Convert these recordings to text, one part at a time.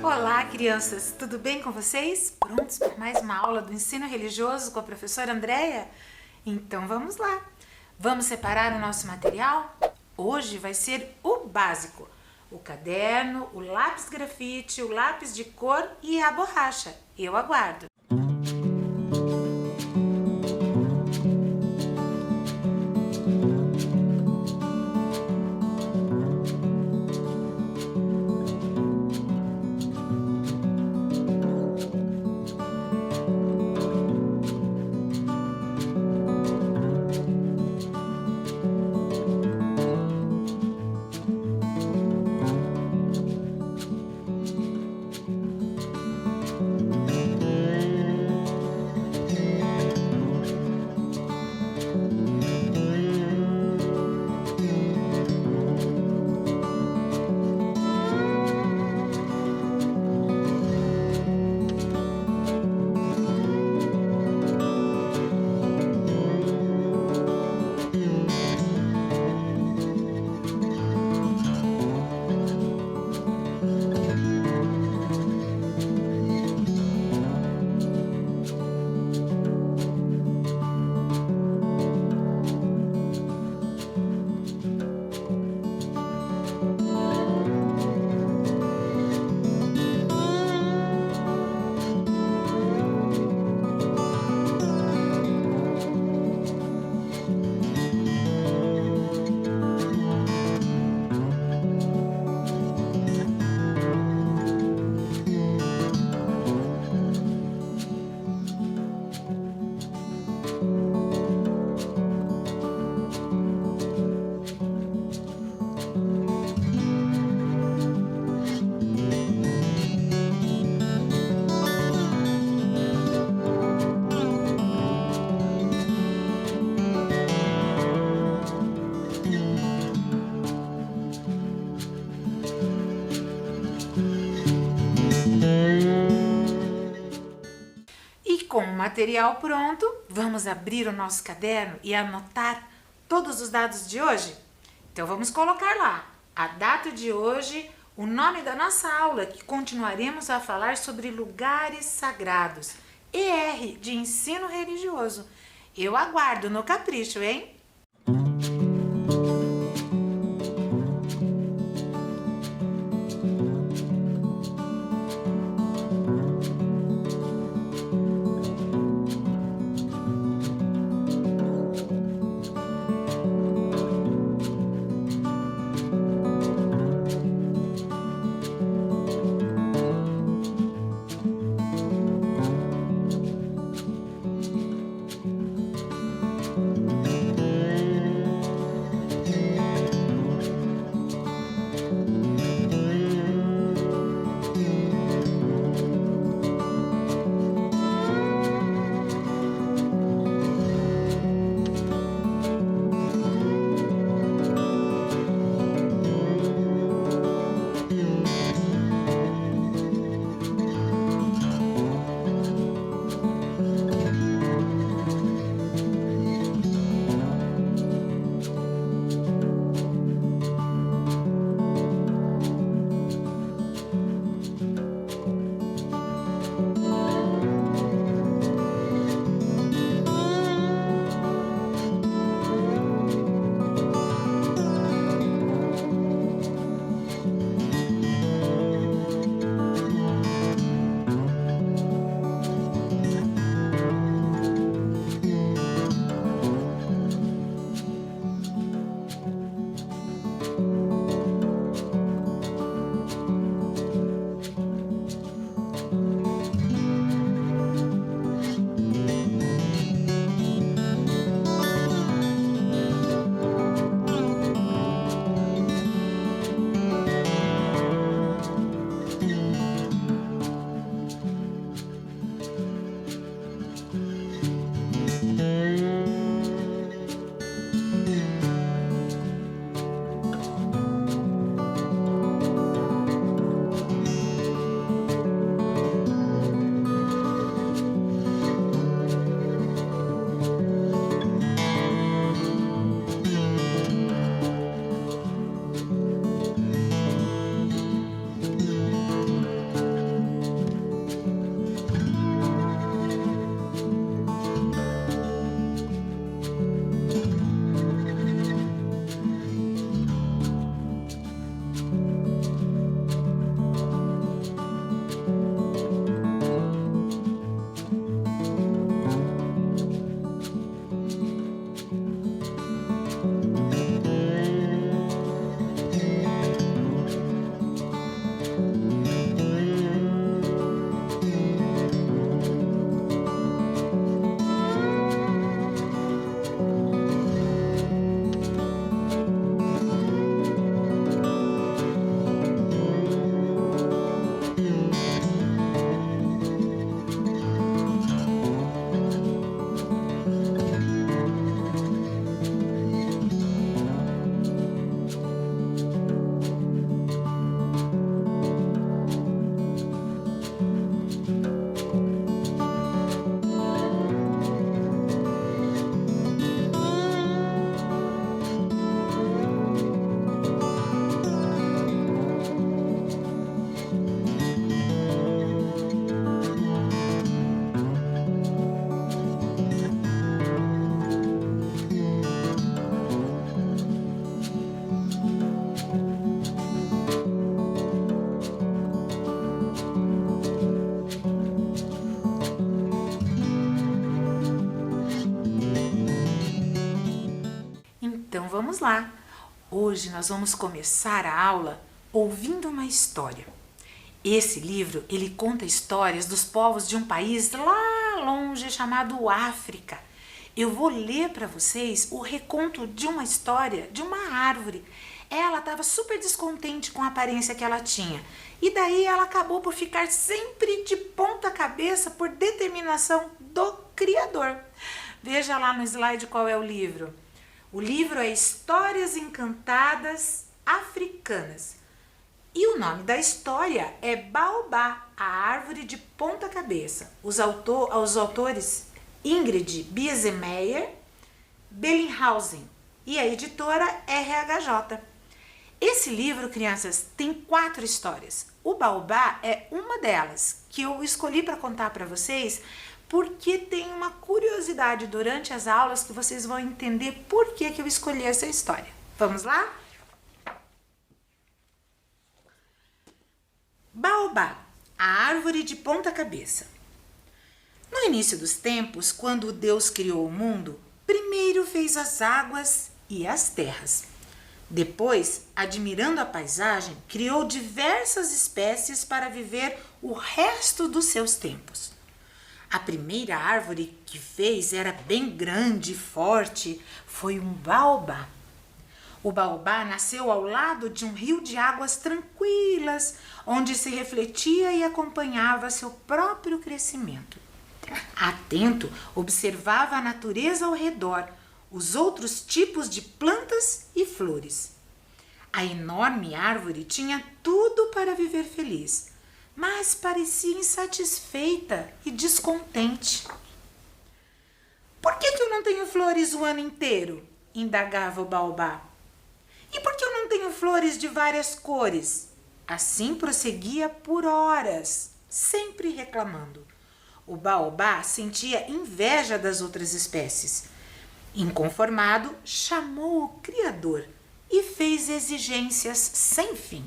Olá, crianças! Tudo bem com vocês? Prontos para mais uma aula do ensino religioso com a professora Andréia? Então vamos lá! Vamos separar o nosso material? Hoje vai ser o básico: o caderno, o lápis grafite, o lápis de cor e a borracha. Eu aguardo! E com o material pronto, vamos abrir o nosso caderno e anotar todos os dados de hoje? Então vamos colocar lá a data de hoje, o nome da nossa aula, que continuaremos a falar sobre lugares sagrados. ER de ensino religioso. Eu aguardo no capricho, hein? vamos lá. Hoje nós vamos começar a aula ouvindo uma história. Esse livro, ele conta histórias dos povos de um país lá longe chamado África. Eu vou ler para vocês o reconto de uma história de uma árvore. Ela estava super descontente com a aparência que ela tinha. E daí ela acabou por ficar sempre de ponta cabeça por determinação do Criador. Veja lá no slide qual é o livro. O livro é Histórias Encantadas Africanas. E o nome da história é Baobá, a árvore de ponta cabeça. Os autores Ingrid Biesemeyer, Bellinghausen e a editora RHJ. Esse livro, crianças, tem 4 histórias. O Baobá é uma delas, que eu escolhi para contar para vocês, porque tem uma curiosidade durante as aulas que vocês vão entender por que eu escolhi essa história. Vamos lá? Baobá, a árvore de ponta cabeça. No início dos tempos, quando Deus criou o mundo, primeiro fez as águas e as terras. Depois, admirando a paisagem, criou diversas espécies para viver o resto dos seus tempos. A primeira árvore que fez era bem grande e forte, foi um baobá. O baobá nasceu ao lado de um rio de águas tranquilas, onde se refletia e acompanhava seu próprio crescimento. Atento, observava a natureza ao redor, os outros tipos de plantas e flores. A enorme árvore tinha tudo para viver feliz, mas parecia insatisfeita e descontente. Por que eu não tenho flores o ano inteiro? Indagava o baobá. E por que eu não tenho flores de várias cores? Assim prosseguia por horas, sempre reclamando. O baobá sentia inveja das outras espécies. Inconformado, chamou o Criador e fez exigências sem fim.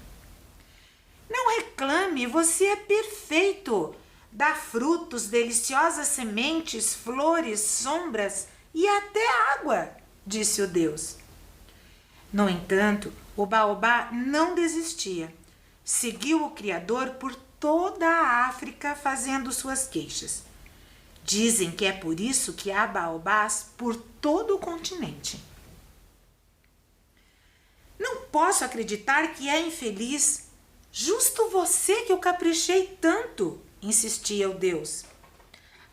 Não reclame, você é perfeito. Dá frutos, deliciosas sementes, flores, sombras e até água, disse o Deus. No entanto, o baobá não desistia. Seguiu o Criador por toda a África fazendo suas queixas. Dizem que é por isso que há baobás por todo o continente. Não posso acreditar que é infeliz. Justo você que eu caprichei tanto, insistia o Deus.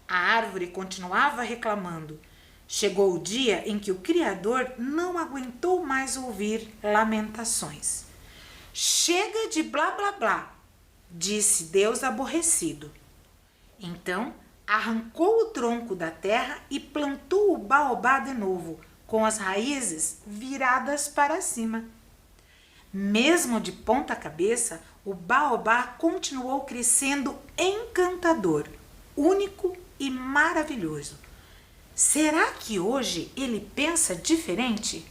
A árvore continuava reclamando. Chegou o dia em que o Criador não aguentou mais ouvir lamentações. Chega de blá blá blá, disse Deus aborrecido. Então arrancou o tronco da terra e plantou o baobá de novo, com as raízes viradas para cima. Mesmo de ponta cabeça, o baobá continuou crescendo encantador, único e maravilhoso. Será que hoje ele pensa diferente?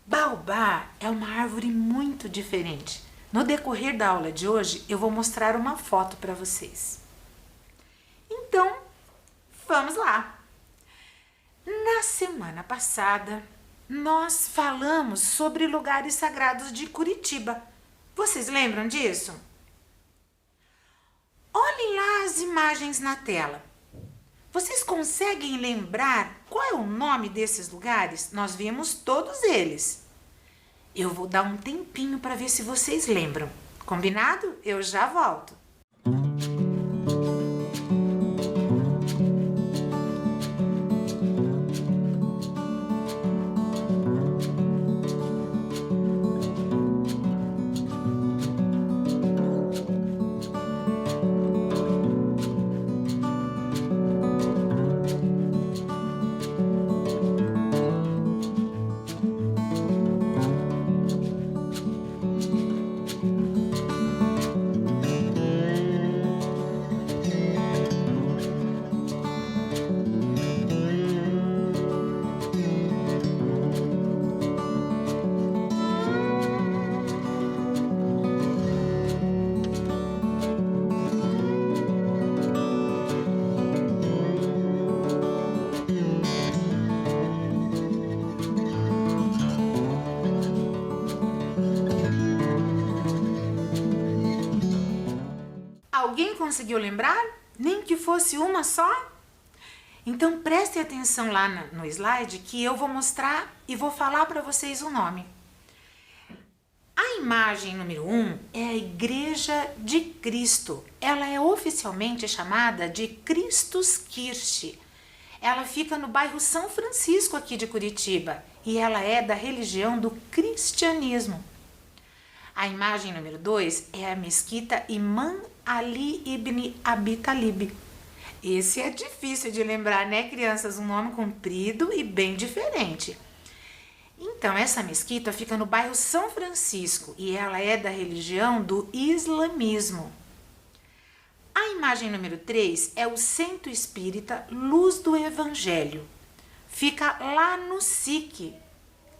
Baobá é uma árvore muito diferente. No decorrer da aula de hoje, eu vou mostrar uma foto para vocês. Então, vamos lá! Na semana passada, nós falamos sobre lugares sagrados de Curitiba. Vocês lembram disso? Olhem lá as imagens na tela. Vocês conseguem lembrar qual é o nome desses lugares? Nós vimos todos eles. Eu vou dar um tempinho para ver se vocês lembram. Combinado? Eu já volto. Alguém conseguiu lembrar? Nem que fosse uma só? Então prestem atenção lá no slide que eu vou mostrar e vou falar para vocês o nome. A imagem número 1 é a Igreja de Cristo. Ela é oficialmente chamada de Christuskirche. Ela fica no bairro São Francisco aqui de Curitiba e ela é da religião do cristianismo. A imagem número 2 é a Mesquita Imam Ali Ibn Abi Talib. Esse é difícil de lembrar, né, crianças? Um nome comprido e bem diferente. Então, essa mesquita fica no bairro São Francisco e ela é da religião do islamismo. A imagem número 3 é o Centro Espírita Luz do Evangelho. Fica lá no SIC.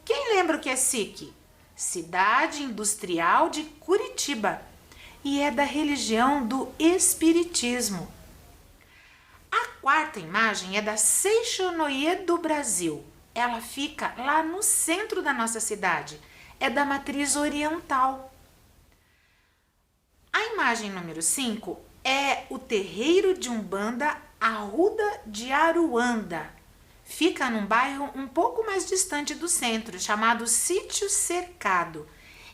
Quem lembra o que é SIC? Cidade Industrial de Curitiba. E é da religião do Espiritismo. A quarta imagem é da Seixonoye do Brasil. Ela fica lá no centro da nossa cidade. É da matriz oriental. A imagem número 5 é o terreiro de Umbanda Arruda de Aruanda. Fica num bairro um pouco mais distante do centro, chamado Sítio Cercado.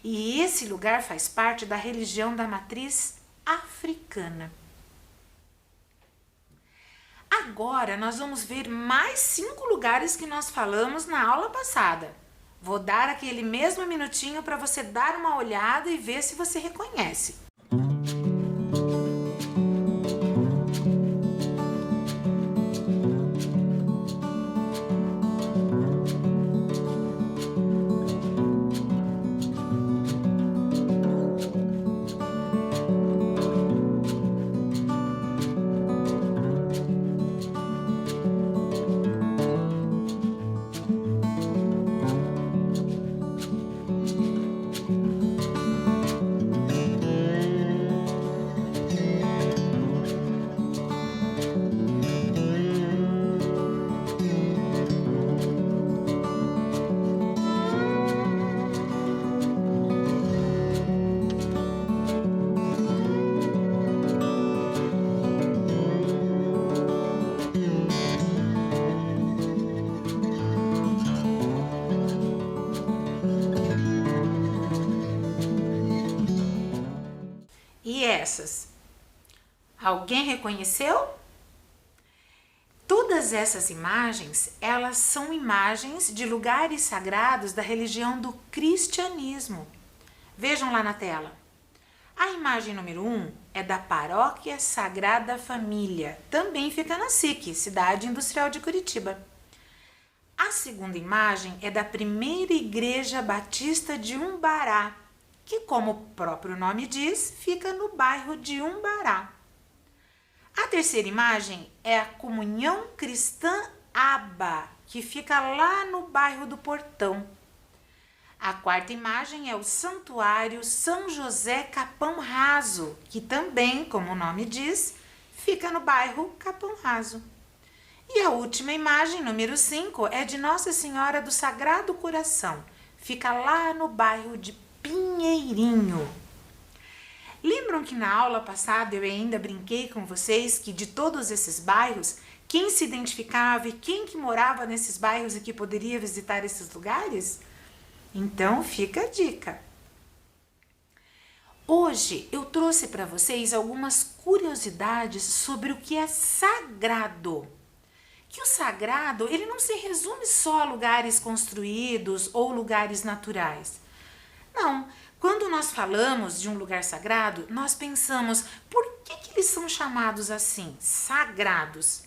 E esse lugar faz parte da religião da matriz africana. Agora nós vamos ver mais 5 lugares que nós falamos na aula passada. Vou dar aquele mesmo minutinho para você dar uma olhada e ver se você reconhece. E essas? Alguém reconheceu? Todas essas imagens, elas são imagens de lugares sagrados da religião do cristianismo. Vejam lá na tela. A imagem número 1 é da Paróquia Sagrada Família. Também fica na SIC, Cidade Industrial de Curitiba. A segunda imagem é da Primeira Igreja Batista de Umbará, que, como o próprio nome diz, fica no bairro de Umbará. A terceira imagem é a Comunhão Cristã Aba, que fica lá no bairro do Portão. A quarta imagem é o Santuário São José Capão Raso, que também, como o nome diz, fica no bairro Capão Raso. E a última imagem, número 5, é de Nossa Senhora do Sagrado Coração, fica lá no bairro de Pinheirinho. Lembram que na aula passada eu ainda brinquei com vocês que de todos esses bairros, quem se identificava e quem que morava nesses bairros e que poderia visitar esses lugares? Então fica a dica. Hoje eu trouxe para vocês algumas curiosidades sobre o que é sagrado. Que o sagrado, ele não se resume só a lugares construídos ou lugares naturais. Não, quando nós falamos de um lugar sagrado, nós pensamos, por que eles são chamados assim, sagrados?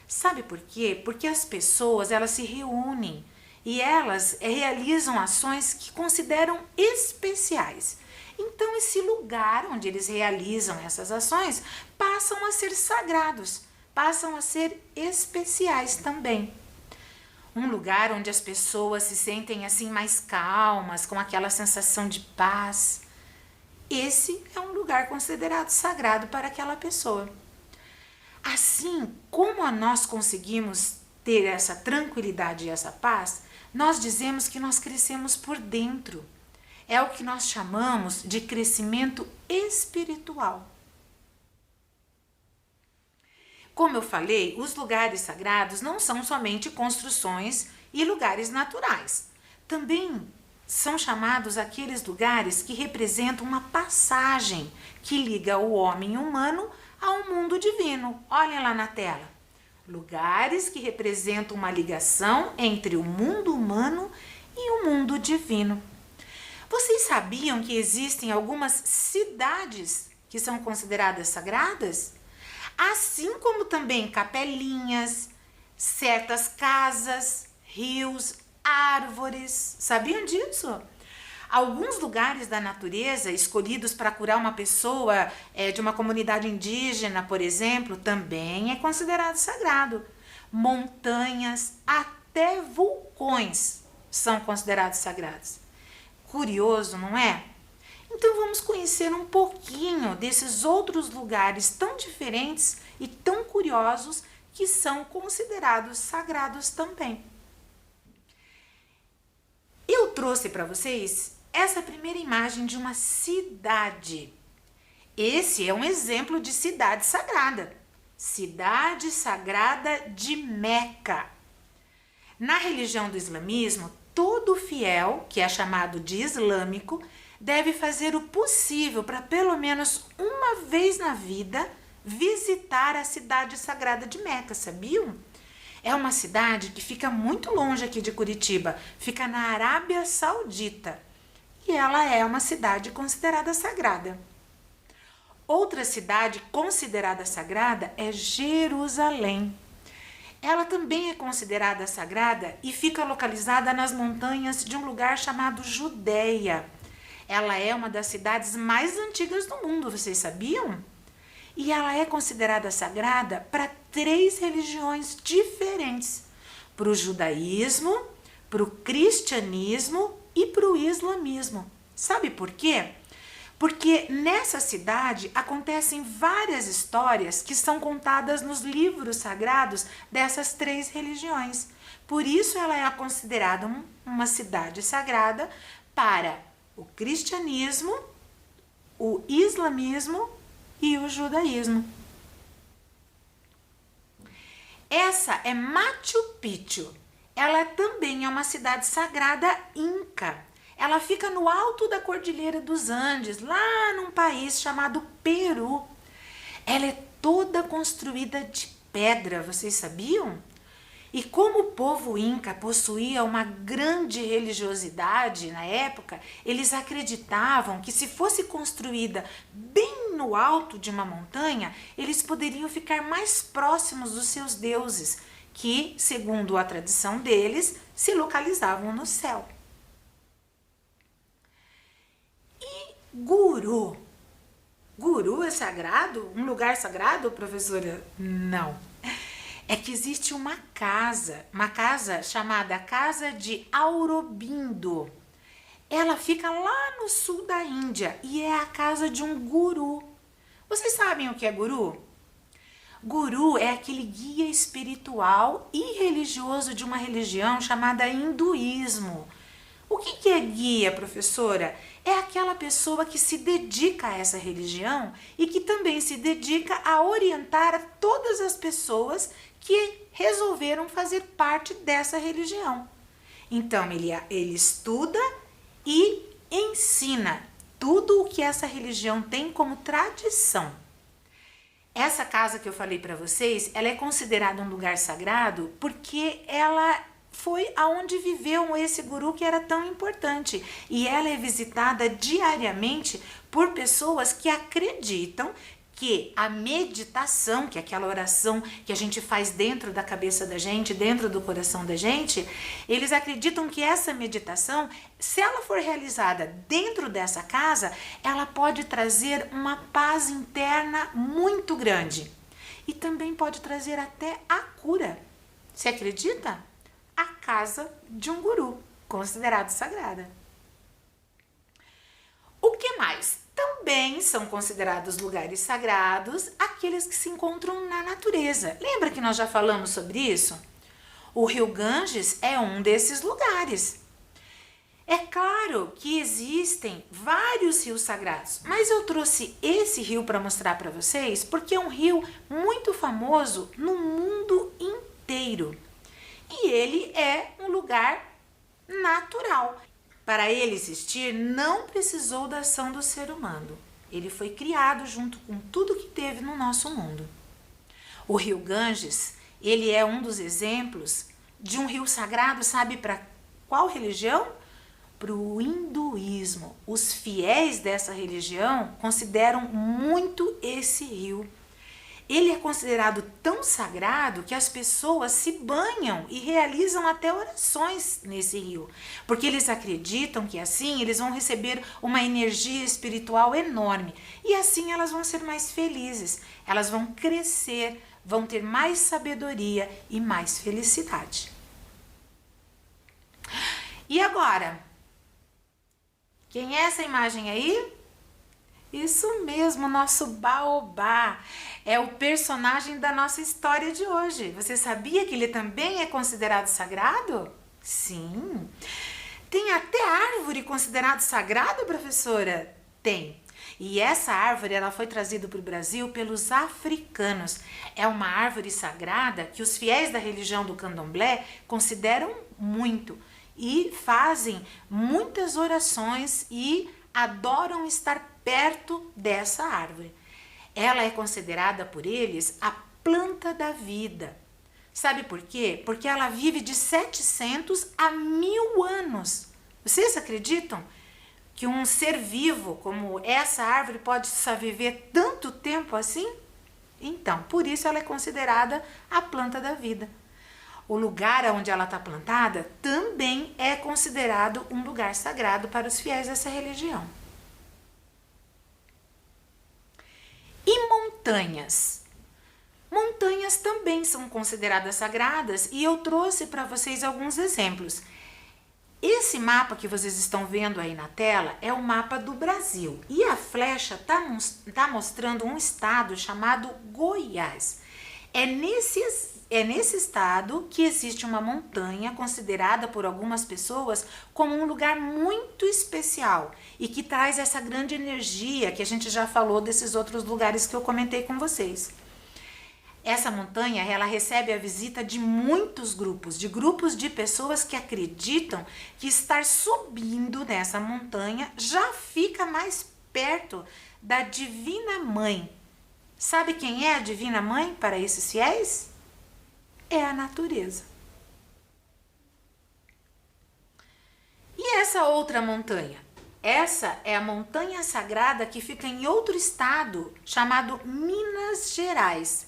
Sabe por quê? Porque as pessoas, elas se reúnem e elas realizam ações que consideram especiais. Então, esse lugar onde eles realizam essas ações passam a ser sagrados, passam a ser especiais também. Um lugar onde as pessoas se sentem assim mais calmas, com aquela sensação de paz. Esse é um lugar considerado sagrado para aquela pessoa. Assim como nós conseguimos ter essa tranquilidade e essa paz, nós dizemos que nós crescemos por dentro. É o que nós chamamos de crescimento espiritual. Como eu falei, os lugares sagrados não são somente construções e lugares naturais. Também são chamados aqueles lugares que representam uma passagem que liga o homem humano ao mundo divino. Olhem lá na tela. Lugares que representam uma ligação entre o mundo humano e o mundo divino. Vocês sabiam que existem algumas cidades que são consideradas sagradas? Assim como também capelinhas, certas casas, rios, árvores. Sabiam disso? Alguns lugares da natureza escolhidos para curar uma pessoa de uma comunidade indígena, por exemplo, também é considerado sagrado. Montanhas, até vulcões são considerados sagrados. Curioso, não é? Então vamos conhecer um pouquinho desses outros lugares tão diferentes e tão curiosos que são considerados sagrados também. Eu trouxe para vocês essa primeira imagem de uma cidade. Esse é um exemplo de cidade sagrada. Cidade sagrada de Meca. Na religião do islamismo, todo fiel, que é chamado de islâmico, deve fazer o possível para pelo menos uma vez na vida visitar a cidade sagrada de Meca, sabiam? É uma cidade que fica muito longe aqui de Curitiba, fica na Arábia Saudita. E ela é uma cidade considerada sagrada. Outra cidade considerada sagrada é Jerusalém. Ela também é considerada sagrada e fica localizada nas montanhas de um lugar chamado Judeia. Ela é uma das cidades mais antigas do mundo, vocês sabiam? E ela é considerada sagrada para 3 religiões diferentes: para o judaísmo, para o cristianismo e para o islamismo. Sabe por quê? Porque nessa cidade acontecem várias histórias que são contadas nos livros sagrados dessas 3 religiões. Por isso ela é considerada uma cidade sagrada para o cristianismo, o islamismo e o judaísmo. Essa é Machu Picchu. Ela também é uma cidade sagrada inca. Ela fica no alto da Cordilheira dos Andes, lá num país chamado Peru. Ela é toda construída de pedra, vocês sabiam? E como o povo inca possuía uma grande religiosidade na época, eles acreditavam que se fosse construída bem no alto de uma montanha, eles poderiam ficar mais próximos dos seus deuses, que, segundo a tradição deles, se localizavam no céu. E Guru? Guru é sagrado? Um lugar sagrado, professora? Não. É que existe uma casa chamada Casa de Aurobindo. Ela fica lá no sul da Índia e é a casa de um guru. Vocês sabem o que é guru? Guru é aquele guia espiritual e religioso de uma religião chamada hinduísmo. O que é guia, professora? É aquela pessoa que se dedica a essa religião e que também se dedica a orientar todas as pessoas que resolveram fazer parte dessa religião. Então, ele estuda e ensina tudo o que essa religião tem como tradição. Essa casa que eu falei para vocês, ela é considerada um lugar sagrado porque ela foi aonde viveu esse guru que era tão importante. E ela é visitada diariamente por pessoas que acreditam que a meditação, que é aquela oração que a gente faz dentro da cabeça da gente, dentro do coração da gente, eles acreditam que essa meditação, se ela for realizada dentro dessa casa, ela pode trazer uma paz interna muito grande. E também pode trazer até a cura. Você acredita? A casa de um guru, considerado sagrada. O que mais? Também são considerados lugares sagrados aqueles que se encontram na natureza. Lembra que nós já falamos sobre isso? O rio Ganges é um desses lugares. É claro que existem vários rios sagrados, mas eu trouxe esse rio para mostrar para vocês porque é um rio muito famoso no mundo inteiro. E ele é um lugar natural. Para ele existir, não precisou da ação do ser humano. Ele foi criado junto com tudo que teve no nosso mundo. O rio Ganges, ele é um dos exemplos de um rio sagrado, sabe para qual religião? Para o hinduísmo. Os fiéis dessa religião consideram muito esse rio. Ele é considerado tão sagrado que as pessoas se banham e realizam até orações nesse rio, porque eles acreditam que assim eles vão receber uma energia espiritual enorme e assim elas vão ser mais felizes, elas vão crescer, vão ter mais sabedoria e mais felicidade. E agora, quem é essa imagem aí? Isso mesmo, nosso baobá. É o personagem da nossa história de hoje. Você sabia que ele também é considerado sagrado? Sim. Tem até árvore considerada sagrada, professora? Tem. E essa árvore ela foi trazida para o Brasil pelos africanos. É uma árvore sagrada que os fiéis da religião do candomblé consideram muito e fazem muitas orações e adoram estar perto dessa árvore. Ela é considerada por eles a planta da vida. Sabe por quê? Porque ela vive de 700 a 1000 anos. Vocês acreditam que um ser vivo como essa árvore pode viver tanto tempo assim? Então, por isso ela é considerada a planta da vida. O lugar onde ela está plantada também é considerado um lugar sagrado para os fiéis dessa religião. E montanhas? Montanhas também são consideradas sagradas e eu trouxe para vocês alguns exemplos. Esse mapa que vocês estão vendo aí na tela é o mapa do Brasil e a flecha tá mostrando um estado chamado Goiás. É nesse estado que existe uma montanha considerada por algumas pessoas como um lugar muito especial e que traz essa grande energia que a gente já falou desses outros lugares que eu comentei com vocês. Essa montanha, ela recebe a visita de muitos grupos de pessoas que acreditam que estar subindo nessa montanha já fica mais perto da Divina Mãe. Sabe quem é a Divina Mãe para esses fiéis? É a natureza. E essa outra montanha? Essa é a montanha sagrada que fica em outro estado chamado Minas Gerais.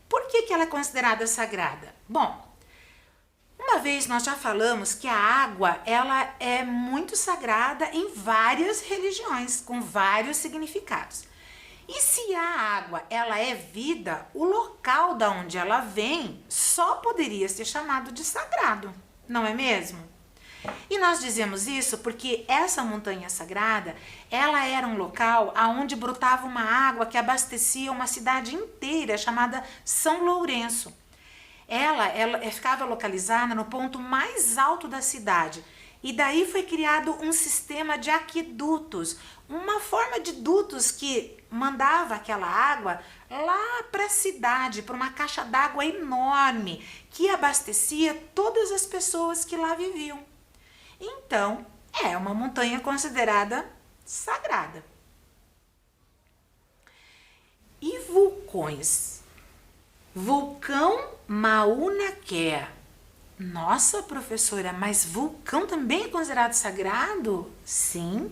Por que ela é considerada sagrada? Bom, uma vez nós já falamos que a água ela é muito sagrada em várias religiões, com vários significados. E se a água ela é vida, o local da onde ela vem só poderia ser chamado de sagrado, não é mesmo? E nós dizemos isso porque essa montanha sagrada, ela era um local onde brotava uma água que abastecia uma cidade inteira chamada São Lourenço. Ela ficava localizada no ponto mais alto da cidade e daí foi criado um sistema de aquedutos, uma forma de dutos que mandava aquela água lá para a cidade, para uma caixa d'água enorme que abastecia todas as pessoas que lá viviam. Então, é uma montanha considerada sagrada. E vulcões? Vulcão Mauna Kea. Nossa, professora, mas vulcão também é considerado sagrado? Sim.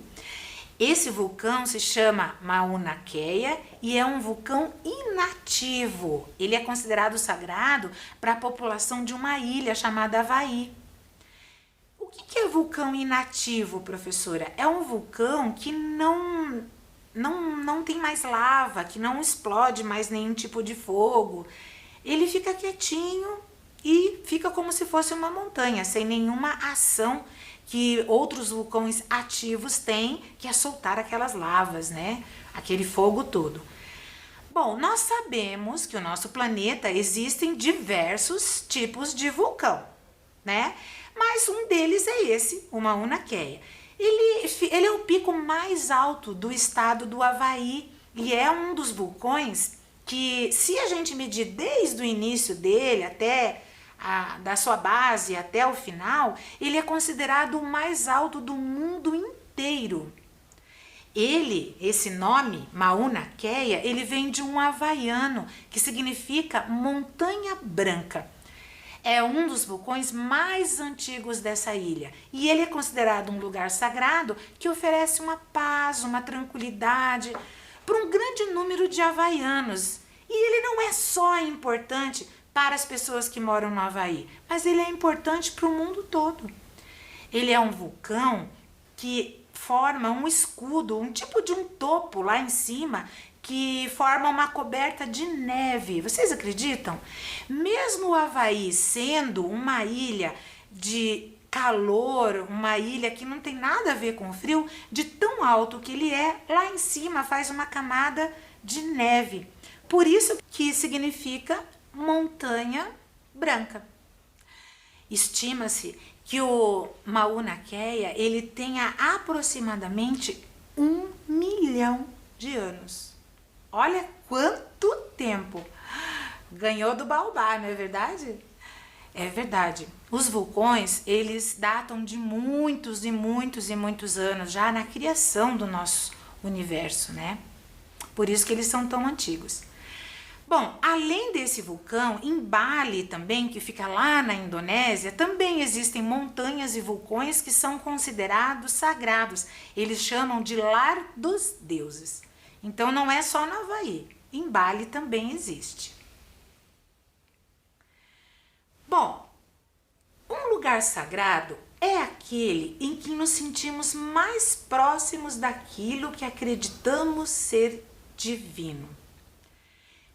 Esse vulcão se chama Mauna Kea e é um vulcão inativo. Ele é considerado sagrado para a população de uma ilha chamada Havaí. O que é vulcão inativo, professora? É um vulcão que não tem mais lava, que não explode mais nenhum tipo de fogo. Ele fica quietinho e fica como se fosse uma montanha, sem nenhuma ação que outros vulcões ativos têm, que é soltar aquelas lavas, né? Aquele fogo todo. Bom, nós sabemos que o nosso planeta existem diversos tipos de vulcão, né? Mas um deles é esse, o Mauna Kea. Ele é o pico mais alto do estado do Havaí e é um dos vulcões que, se a gente medir desde o início dele da sua base até o final, ele é considerado o mais alto do mundo inteiro. Esse nome, Mauna Kea, ele vem de um havaiano que significa montanha branca. É um dos vulcões mais antigos dessa ilha e ele é considerado um lugar sagrado que oferece uma paz, uma tranquilidade para um grande número de havaianos. E ele não é só importante para as pessoas que moram no Havaí, mas ele é importante para o mundo todo. Ele é um vulcão que forma um escudo, um tipo de um topo lá em cima, que forma uma coberta de neve. Vocês acreditam? Mesmo o Havaí sendo uma ilha de calor, uma ilha que não tem nada a ver com frio, de tão alto que ele é, lá em cima faz uma camada de neve. Por isso que significa montanha branca. Estima-se que o Mauna Kea ele tenha aproximadamente 1 milhão de anos. Olha quanto tempo! Ganhou do Baobá, não é verdade? É verdade. Os vulcões, eles datam de muitos e muitos e muitos anos, já na criação do nosso universo, né? Por isso que eles são tão antigos. Bom, além desse vulcão, em Bali também, que fica lá na Indonésia, também existem montanhas e vulcões que são considerados sagrados. Eles chamam de lar dos deuses. Então não é só no Havaí, em Bali também existe. Bom, um lugar sagrado é aquele em que nos sentimos mais próximos daquilo que acreditamos ser divino.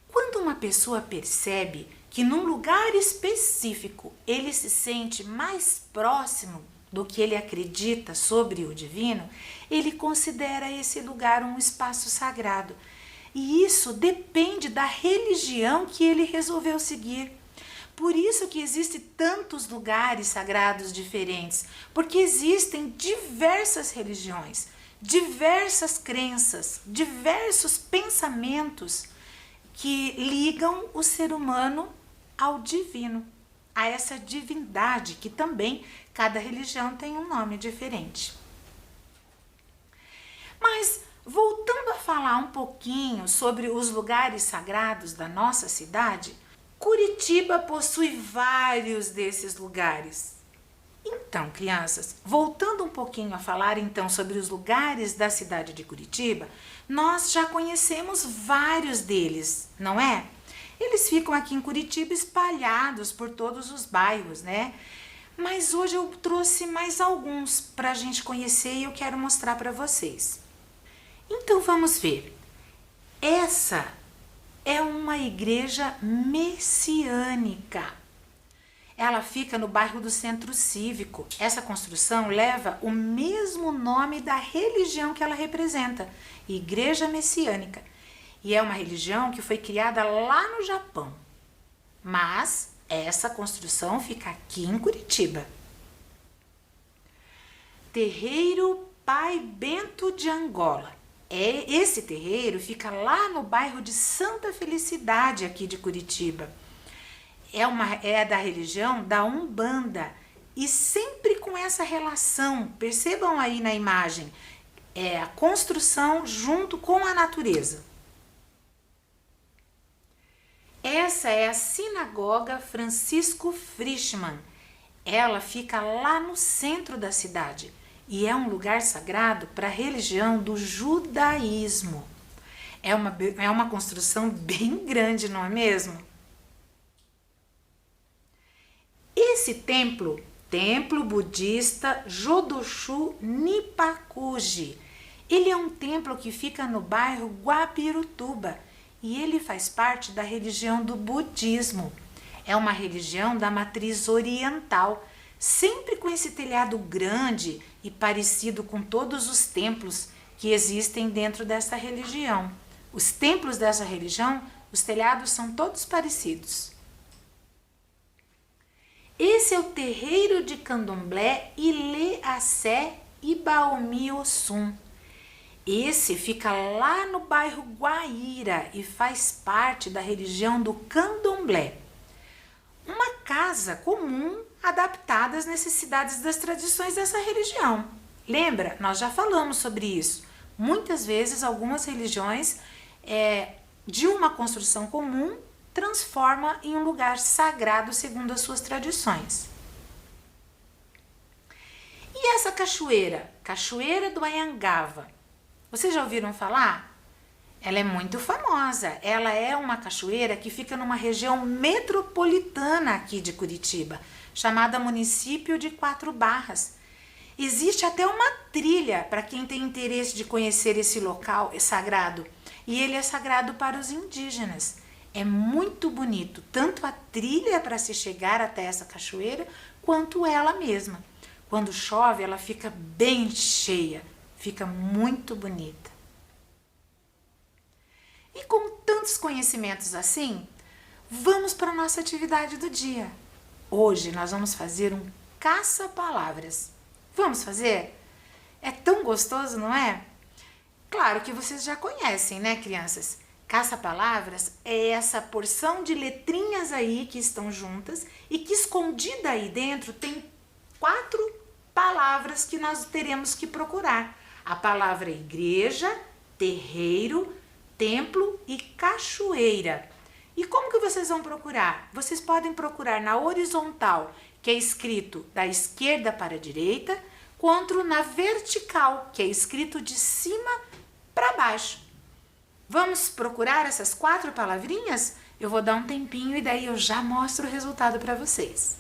Quando uma pessoa percebe que num lugar específico ele se sente mais próximo do que ele acredita sobre o divino, ele considera esse lugar um espaço sagrado. E isso depende da religião que ele resolveu seguir. Por isso que existem tantos lugares sagrados diferentes, porque existem diversas religiões, diversas crenças, diversos pensamentos que ligam o ser humano ao divino, a essa divindade que também cada religião tem um nome diferente. Mas voltando a falar um pouquinho sobre os lugares sagrados da nossa cidade, Curitiba possui vários desses lugares. Então, crianças, voltando um pouquinho a falar então sobre os lugares da cidade de Curitiba, nós já conhecemos vários deles, não é? Eles ficam aqui em Curitiba espalhados por todos os bairros, né? Mas hoje eu trouxe mais alguns para a gente conhecer e eu quero mostrar para vocês. Então vamos ver. Essa é uma igreja messiânica. Ela fica no bairro do Centro Cívico. Essa construção leva o mesmo nome da religião que ela representa, Igreja Messiânica. E é uma religião que foi criada lá no Japão. Mas essa construção fica aqui em Curitiba. Terreiro Pai Bento de Angola. Esse terreiro fica lá no bairro de Santa Felicidade, aqui de Curitiba. É da religião da Umbanda e sempre com essa relação, percebam aí na imagem, é a construção junto com a natureza. Essa é a Sinagoga Francisco Frischmann. Ela fica lá no centro da cidade e é um lugar sagrado para a religião do judaísmo. É uma construção bem grande, não é mesmo? Esse templo budista Jodoshu Nipakuji, ele é um templo que fica no bairro Guabirutuba e ele faz parte da religião do budismo. É uma religião da matriz oriental, sempre com esse telhado grande e parecido com todos os templos que existem dentro dessa religião. Os templos dessa religião, os telhados são todos parecidos. Esse é o terreiro de Candomblé Ilê Assé Ibaomi Ossum. Esse fica lá no bairro Guaíra e faz parte da religião do Candomblé. Uma casa comum adaptada às necessidades das tradições dessa religião. Lembra? Nós já falamos sobre isso. Muitas vezes algumas religiões de uma construção comum transforma em um lugar sagrado segundo as suas tradições. E essa cachoeira? Cachoeira do Anhangava. Vocês já ouviram falar? Ela é muito famosa. Ela é uma cachoeira que fica numa região metropolitana aqui de Curitiba, chamada Município de Quatro Barras. Existe até uma trilha para quem tem interesse de conhecer esse local sagrado. E ele é sagrado para os indígenas. É muito bonito, tanto a trilha para se chegar até essa cachoeira, quanto ela mesma. Quando chove, ela fica bem cheia, fica muito bonita. E com tantos conhecimentos assim, vamos para a nossa atividade do dia. Hoje nós vamos fazer um caça-palavras. Vamos fazer? É tão gostoso, não é? Claro que vocês já conhecem, né, crianças? Caça-palavras é essa porção de letrinhas aí que estão juntas e que escondida aí dentro tem 4 palavras que nós teremos que procurar. A palavra igreja, terreiro, templo e cachoeira. E como que vocês vão procurar? Vocês podem procurar na horizontal, que é escrito da esquerda para a direita, quanto na vertical, que é escrito de cima para baixo. Vamos procurar essas 4 palavrinhas? Eu vou dar um tempinho e daí eu já mostro o resultado para vocês.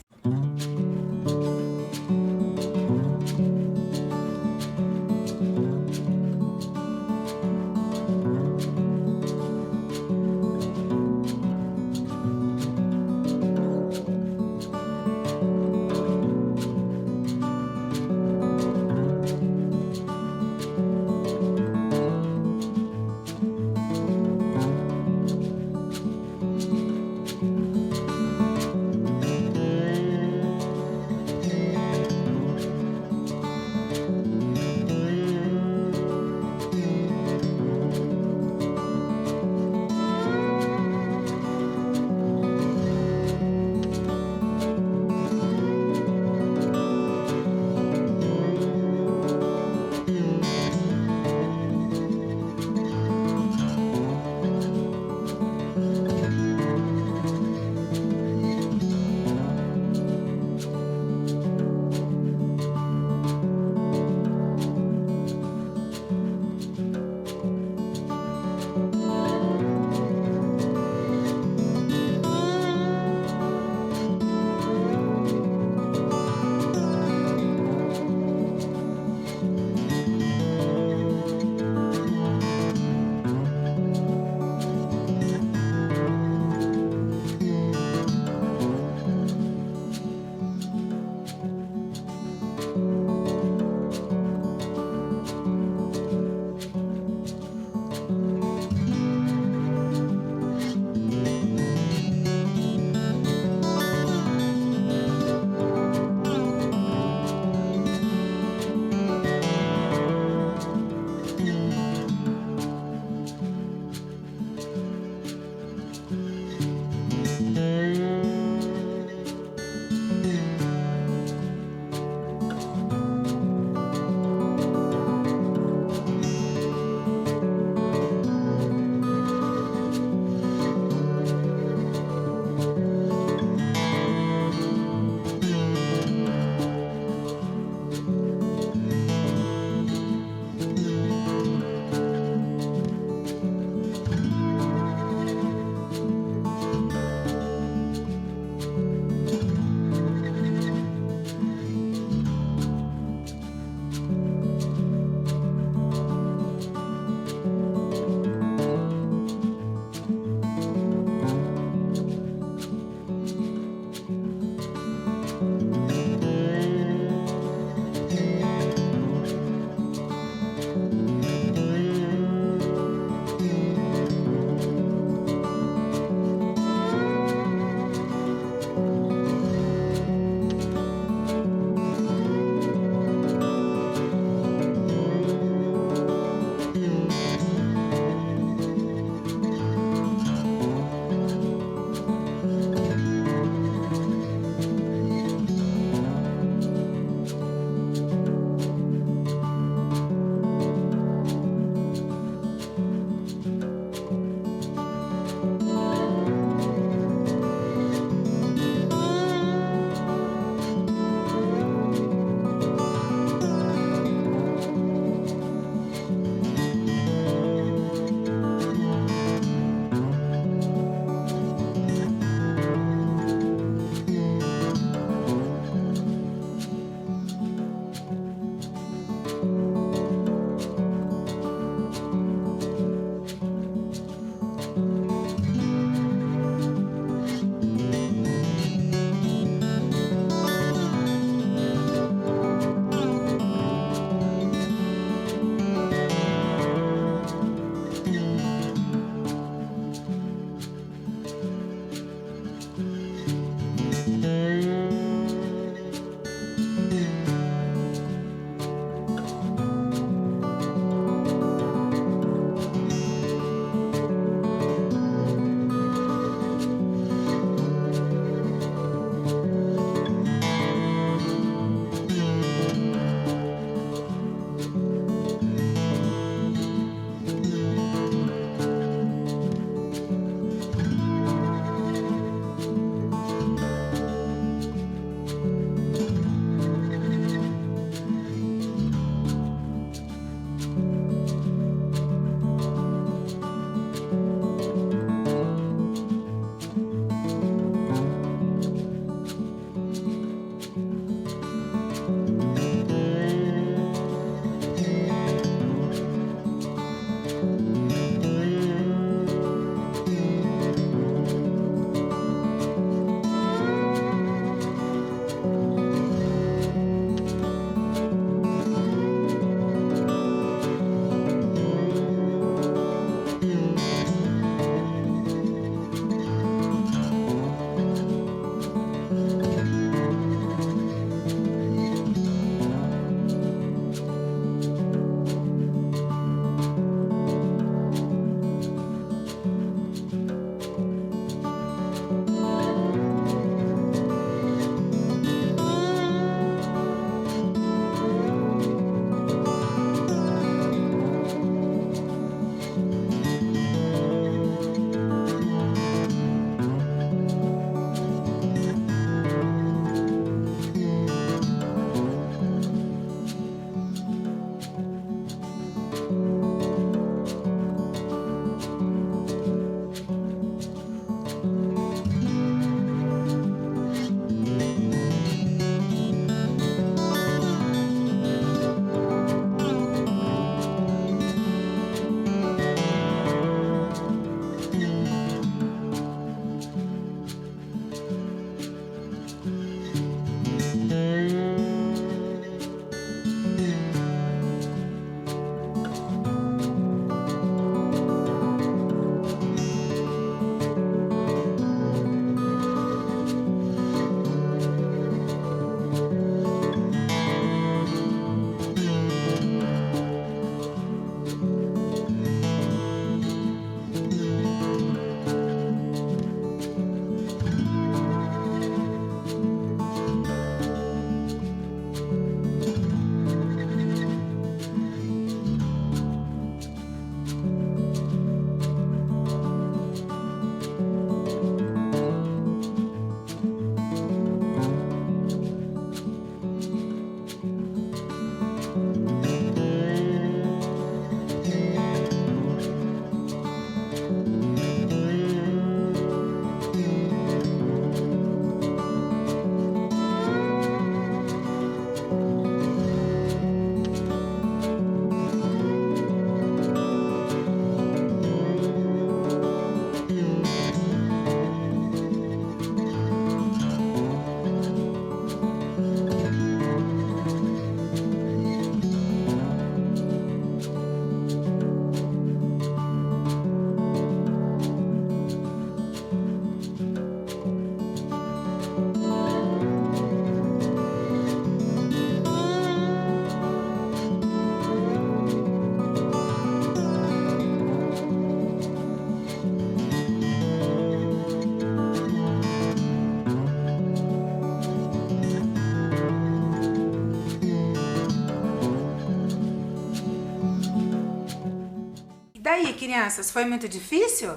aí, crianças, foi muito difícil?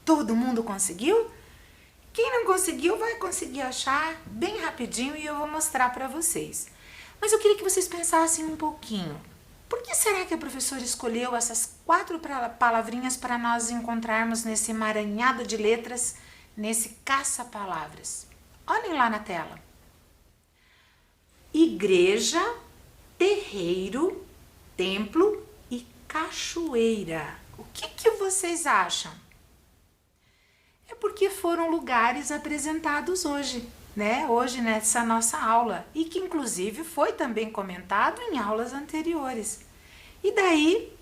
Todo mundo conseguiu? Quem não conseguiu vai conseguir achar bem rapidinho e eu vou mostrar para vocês. Mas eu queria que vocês pensassem um pouquinho. Por que será que a professora escolheu essas 4 palavrinhas para nós encontrarmos nesse emaranhado de letras, nesse caça-palavras? Olhem lá na tela. Igreja, terreiro, templo e cachoeira. O que vocês acham? É porque foram lugares apresentados hoje, né? Hoje nessa nossa aula e que inclusive foi também comentado em aulas anteriores. E daí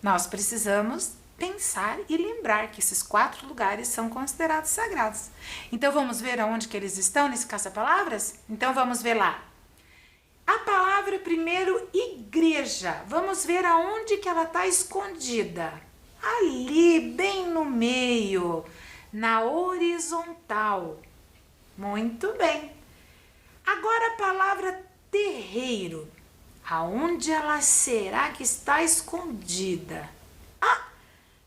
nós precisamos pensar e lembrar que esses 4 lugares são considerados sagrados. Então vamos ver aonde que eles estão nesse caça-palavras? Então vamos ver lá. A palavra primeiro, igreja. Vamos ver aonde que ela está escondida. Ali, bem no meio, na horizontal. Muito bem. Agora a palavra terreiro. Aonde ela será que está escondida? Ah,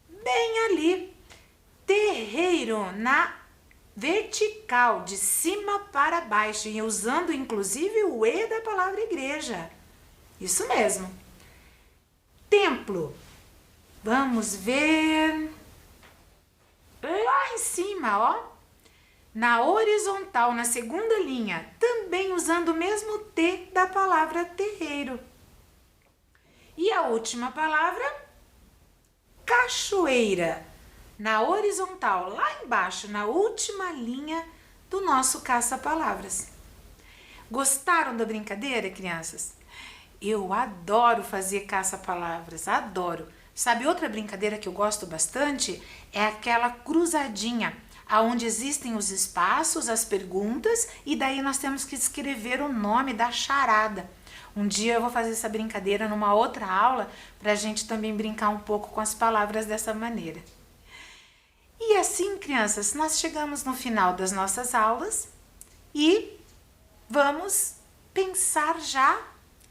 bem ali. Terreiro na vertical, de cima para baixo, e usando inclusive o E da palavra igreja. Isso mesmo. Templo. Vamos ver. Lá em cima, ó. Na horizontal, na segunda linha, também usando o mesmo T da palavra terreiro. E a última palavra, cachoeira. Na horizontal, lá embaixo, na última linha do nosso caça-palavras. Gostaram da brincadeira, crianças? Eu adoro fazer caça-palavras, adoro. Sabe outra brincadeira que eu gosto bastante? É aquela cruzadinha, onde existem os espaços, as perguntas, e daí nós temos que escrever o nome da charada. Um dia eu vou fazer essa brincadeira numa outra aula, para a gente também brincar um pouco com as palavras dessa maneira. E assim, crianças, nós chegamos no final das nossas aulas e vamos pensar já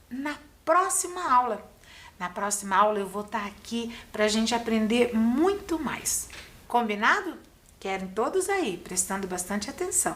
na próxima aula. Na próxima aula eu vou estar aqui para a gente aprender muito mais. Combinado? Querem todos aí, prestando bastante atenção.